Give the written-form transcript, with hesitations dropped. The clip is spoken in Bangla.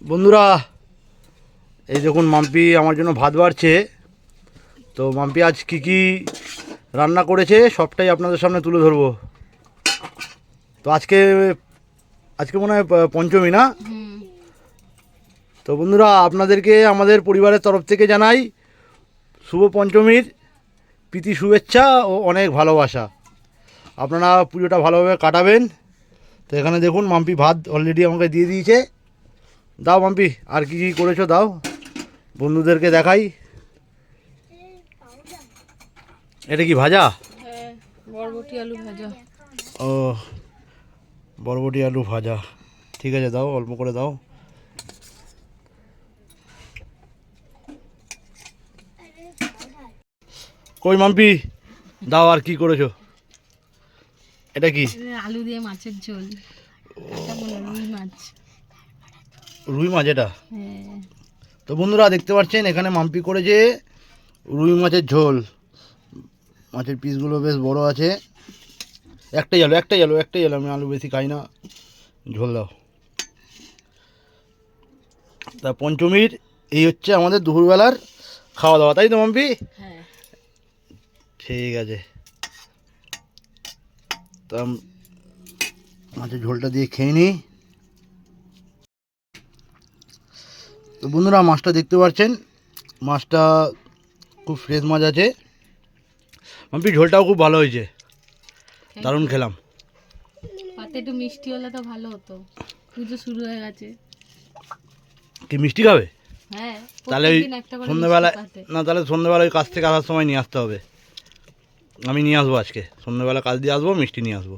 বন্ধুরা, এই দেখুন মাম্পি আমার জন্য ভাত বাড়ছে। তো মাম্পি আজ কি কি রান্না করেছে সবটাই আপনাদের সামনে তুলে ধরবো। তো আজকে আজকে মনে হয় পঞ্চমী না? তো বন্ধুরা, আপনাদেরকে আমাদের পরিবারের তরফ থেকে জানাই শুভ পঞ্চমীর প্রীতি শুভেচ্ছা ও অনেক ভালোবাসা। আপনারা পুজোটা ভালোভাবে কাটাবেন। তো এখানে দেখুন মাম্পি ভাত অলরেডি আমাকে দিয়ে দিয়েছে। দাও মাম্পি, আর কি কী করেছো দাও, বন্ধুদেরকে দেখাই। এটা কি ভাজা? হ্যাঁ, বরবটি আলু ভাজা। ও, বরবটি আলু ভাজা, ঠিক আছে দাও, অল্প করে দাও। কই মাম্পি, দাও আর কি করেছো। এটা কি? আলু দিয়ে মাছের ঝোল। এটা বলে রুই মাছ। রুই মাছ এটা? হ্যাঁ। তো বন্ধুরা দেখতে পাচ্ছেন এখানে মাম্পি করেছে রুই মাছের ঝোল। মাছের পিসগুলো বেশ বড় আছে। একটাই আলু, আমি আলু বেশি খাই না। ঝোল দাও। তা পঞ্চমীর এই হচ্ছে আমাদের দুপুরবেলার খাওয়া দাওয়া, তাই তো মাম্পি? হ্যাঁ। ঠিক আছে, তা মাছের ঝোলটা দিয়ে খেয়ে নিই। তো বন্ধুরা মাছটা দেখতে পাচ্ছেন, মাছটা খুব ফ্রেশ মাছ আছে। মাম্পি ঝোলটাও খুব ভালো হয়েছে, দারুণ খেলাম। পাতে একটু মিষ্টি হলে তো ভালো হতো। পুজো শুরু হয়ে গেছে। কি মিষ্টি খাবে? হ্যাঁ, তাহলে ওই প্রত্যেকদিন একটা করে সন্ধ্যেবেলায়, মিষ্টি পাতে। না তাহলে সন্ধ্যেবেলায় ওই কাজ থেকে আসার সময় নিয়ে আসতে হবে। আমি নিয়ে আসবো আজকে সন্ধ্যেবেলা, কাজ দিয়ে আসবো, মিষ্টি নিয়ে আসবো।